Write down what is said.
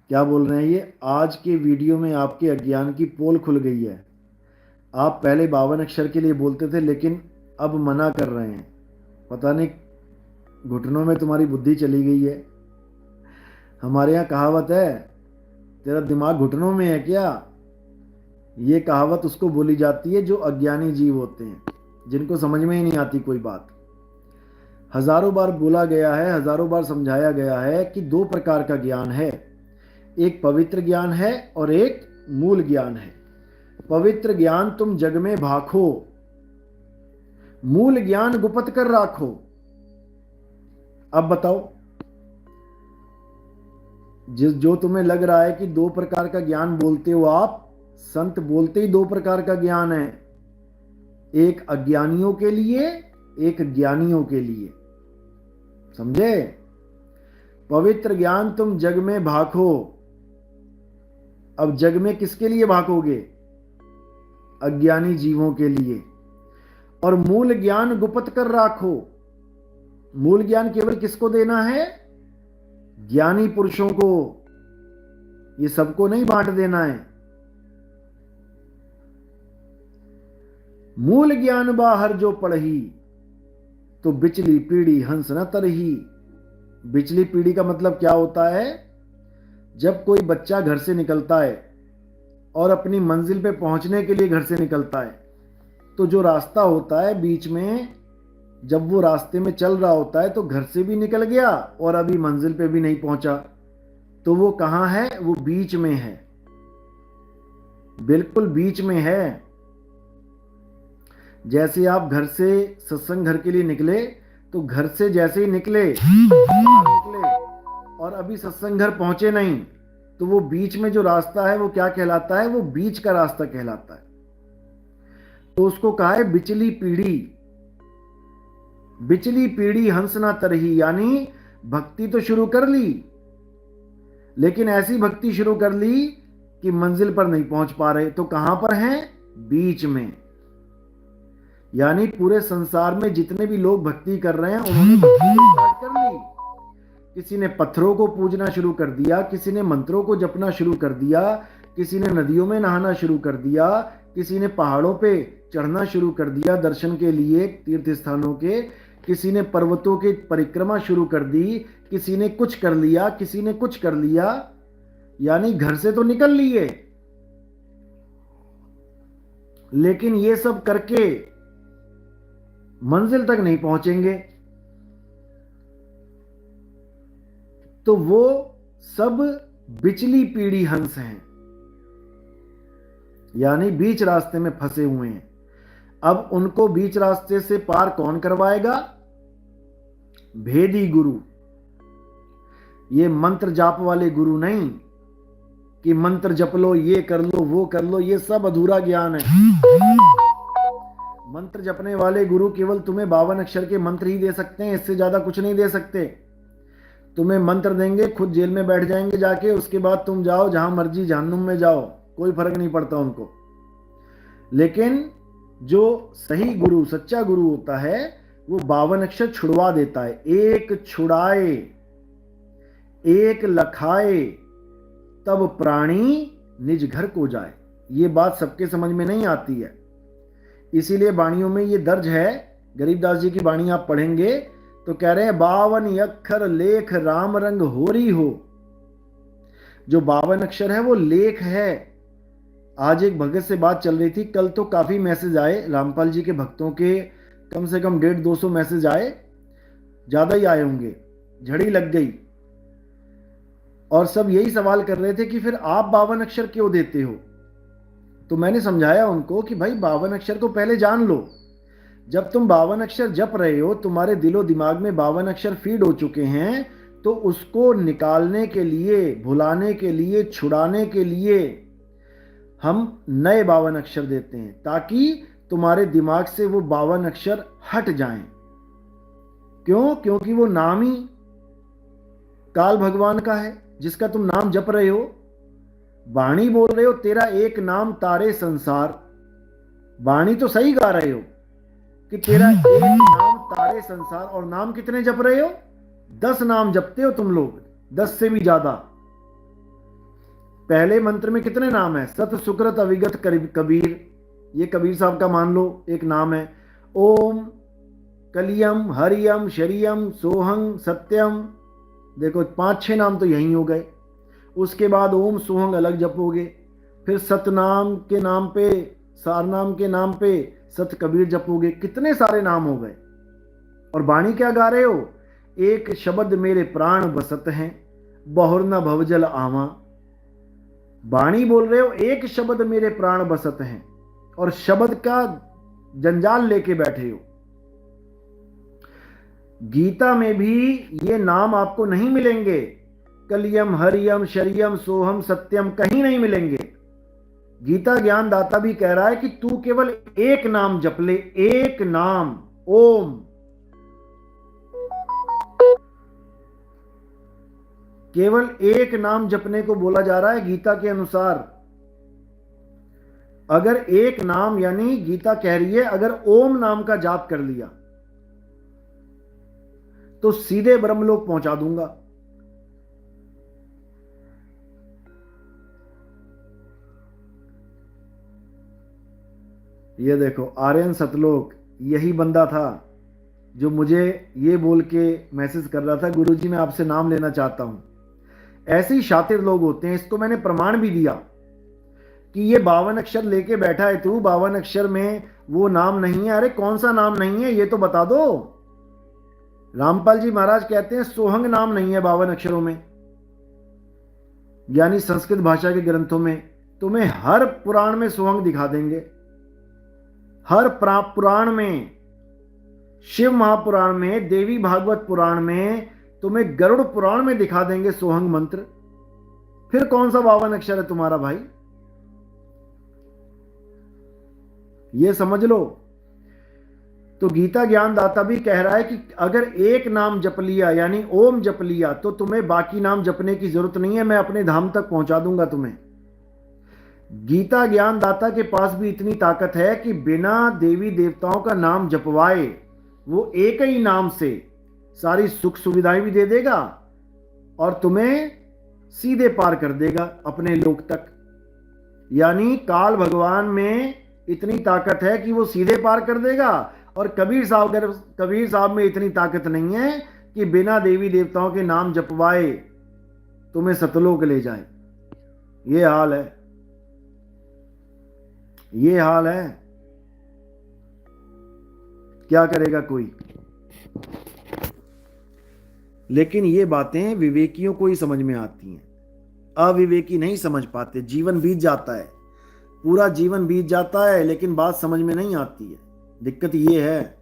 क्या बोल रहे हैं ये? आज के वीडियो में आपके अज्ञान की पोल खुल गई है। आप पहले 52 अक्षर के लिए बोलते थे, लेकिन अब मना कर रहे हैं। पता नहीं घुटनों में तुम्हारी बुद्धि चली गई है। हमारे यहाँ कहावत है, तेरा दिमाग घुटनों में है क्या? ये कहावत उसको बोली जाती है जो अज्ञानी जीव होते हैं, जिनको समझ में ही नहीं आती कोई बात। हजारों बार बोला गया है, हजारों बार समझाया गया है कि दो प्रकार का ज्ञान है। एक पवित्र ज्ञान है और एक मूल ज्ञान है। पवित्र ज्ञान तुम जग में भाखो, मूल ज्ञान गुपत कर राखो। अब बताओ, जिस जो तुम्हें लग रहा है कि दो प्रकार का ज्ञान बोलते हो आप, संत बोलते ही दो प्रकार का ज्ञान है। एक अज्ञानियों के लिए, एक ज्ञानियों के लिए। समझे? पवित्र ज्ञान तुम जग में भाखो। अब जग में किसके लिए भागोगे? अज्ञानी जीवों के लिए। और मूल ज्ञान गुप्त कर राखो। मूल ज्ञान केवल किसको देना है? ज्ञानी पुरुषों को। ये सबको नहीं बांट देना है। मूल ज्ञान बाहर जो पढ़ही, तो बिचली पीढ़ी हंस न तरही। बिचली पीढ़ी का मतलब क्या होता है? जब कोई बच्चा घर से निकलता है और अपनी मंजिल पे पहुंचने के लिए घर से निकलता है, तो जो रास्ता होता है बीच में, जब वो रास्ते में चल रहा होता है तो घर से भी निकल गया और अभी मंजिल पे भी नहीं पहुंचा, तो वो कहां है? वो बीच में है, बिल्कुल बीच में है। जैसे आप घर से सत्संग घर के लिए निकले, तो घर से जैसे ही निकले और अभी सत्संग घर पहुंचे नहीं, तो वो बीच में जो रास्ता है वो क्या कहलाता है? वो बीच का रास्ता कहलाता है। तो उसको कहा है बिचली पीढ़ी। बिचली पीढ़ी हंस ना तरही, यानी भक्ति तो शुरू कर ली, लेकिन ऐसी भक्ति शुरू कर ली कि मंजिल पर नहीं पहुंच पा रहे। तो कहां पर हैं? बीच में। यानी पूरे संसार में जितने भी लोग भक्ति कर रहे हैं, उन्होंने भक्ति स्टार्ट कर ली। किसी ने पत्थरों को पूजना शुरू कर दिया, किसी ने मंत्रों को जपना शुरू कर दिया, किसी ने नदियों में नहाना शुरू कर दिया, किसी ने पहाड़ों पे चढ़ना शुरू कर दिया दर्शन के लिए तीर्थ स्थानों के, किसी ने पर्वतों की परिक्रमा शुरू कर दी, किसी ने कुछ कर लिया, किसी ने कुछ कर लिया। यानी घर से तो निकल लिए, लेकिन ये सब करके मंजिल तक नहीं पहुंचेंगे। तो वो सब बिचली पीढ़ी हंस हैं, यानी बीच रास्ते में फंसे हुए हैं। अब उनको बीच रास्ते से पार कौन करवाएगा? भेदी गुरु। ये मंत्र जाप वाले गुरु नहीं कि मंत्र जप लो, ये कर लो, वो कर लो। ये सब अधूरा ज्ञान है। मंत्र जपने वाले गुरु केवल तुम्हें 52 अक्षर के मंत्र ही दे सकते हैं, इससे ज्यादा कुछ नहीं दे सकते। तुम्हें मंत्र देंगे, खुद जेल में बैठ जाएंगे जाके, उसके बाद तुम जाओ जहां मर्जी, जहन्नुम में जाओ, कोई फर्क नहीं पड़ता उनको। लेकिन जो सही गुरु, सच्चा गुरु होता है, वो 52 अक्षर छुड़वा देता है। एक छुड़ाए, एक लखाए, तब प्राणी निज घर को जाए। ये बात सबके समझ में नहीं आती है, इसीलिए वाणियों में ये दर्ज है। गरीबदास जी की वाणी आप पढ़ेंगे तो कह रहे हैं 52 अक्षर लेख राम रंग होरी हो। जो 52 अक्षर है वो लेख है। आज एक भगत से बात चल रही थी, कल तो काफी मैसेज आए रामपाल जी के भक्तों के, कम से कम 150-200 मैसेज आए, ज्यादा ही आए होंगे, झड़ी लग गई। और सब यही सवाल कर रहे थे कि फिर आप 52 अक्षर क्यों देते हो? तो मैंने समझाया उनको कि भाई 52 अक्षर को पहले जान लो। जब तुम 52 अक्षर जप रहे हो, तुम्हारे दिलो दिमाग में 52 अक्षर फीड हो चुके हैं, तो उसको निकालने के लिए, भुलाने के लिए, छुड़ाने के लिए हम नए 52 अक्षर देते हैं, ताकि तुम्हारे दिमाग से वो 52 अक्षर हट जाएं। क्यों? क्योंकि वो नाम ही काल भगवान का है, जिसका तुम नाम जप रहे हो। वाणी बोल रहे हो, तेरा एक नाम तारे संसार। वाणी तो सही गा रहे हो कि तेरा एक नाम तारे संसार। और नाम कितने जप रहे हो? 10 नाम जपते हो तुम लोग, 10 से भी ज्यादा। पहले मंत्र में कितने नाम है? सत सुकृत अविगत कबीर, ये कबीर साहब का मान लो एक नाम है। ओम कलियम हरियम शरियम सोहंग सत्यम, देखो 5-6 नाम तो यही हो गए। उसके बाद ओम सोहंग अलग जपोगे, फिर सतनाम के नाम पे, सारनाम के नाम पे सत कबीर जपोगे, कितने सारे नाम हो गए। और बाणी क्या गा रहे हो? एक शब्द मेरे प्राण बसत हैं, बहुर न भवजल आवा। बाणी बोल रहे हो एक शब्द मेरे प्राण बसत हैं, और शब्द का जंजाल लेके बैठे हो। गीता में भी ये नाम आपको नहीं मिलेंगे, कलियम हरियम शरियम सोहम सत्यम कहीं नहीं मिलेंगे। गीता ज्ञान दाता भी कह रहा है कि तू केवल एक नाम जप ले, एक नाम ओम। केवल एक नाम जपने को बोला जा रहा है गीता के अनुसार। अगर एक नाम, यानी गीता कह रही है अगर ओम नाम का जाप कर लिया तो सीधे ब्रह्मलोक पहुंचा दूंगा। ये देखो आर्यन सतलोक, यही बंदा था जो मुझे ये बोल के मैसेज कर रहा था, गुरुजी मैं आपसे नाम लेना चाहता हूं। ऐसे ही शातिर लोग होते हैं, इसको मैंने प्रमाण भी दिया कि ये 52 अक्षर लेके बैठा है तू, 52 अक्षर में वो नाम नहीं है। अरे कौन सा नाम नहीं है ये तो बता दो। रामपाल जी महाराज कहते हैं सोहंग नाम नहीं है 52 अक्षरों में, यानी संस्कृत भाषा के ग्रंथों में। तुम्हें हर पुराण में सोहंग दिखा देंगे, हर पुराण में, शिव महापुराण में, देवी भागवत पुराण में, तुम्हें गरुड़ पुराण में दिखा देंगे सोहंग मंत्र। फिर कौन सा 52 अक्षर है तुम्हारा भाई? ये समझ लो। तो गीता ज्ञान दाता भी कह रहा है कि अगर एक नाम जप लिया यानी ओम जप लिया तो तुम्हें बाकी नाम जपने की जरूरत नहीं है, मैं अपने धाम तक पहुंचा दूंगा तुम्हें। गीता ज्ञान दाता के पास भी इतनी ताकत है कि बिना देवी देवताओं का नाम जपवाए वो एक ही नाम से सारी सुख सुविधाएं भी दे देगा और तुम्हें सीधे पार कर देगा अपने लोक तक। यानी काल भगवान में इतनी ताकत है कि वो सीधे पार कर देगा, और कबीर साहब में इतनी ताकत नहीं है कि बिना देवी देवताओं के नाम जपवाए तुम्हें सतलोक ले जाए। ये हाल है, ये हाल है। क्या करेगा कोई? लेकिन ये बातें विवेकियों को ही समझ में आती हैं, अविवेकी नहीं समझ पाते। जीवन बीत जाता है, पूरा जीवन बीत जाता है, लेकिन बात समझ में नहीं आती है। दिक्कत ये है।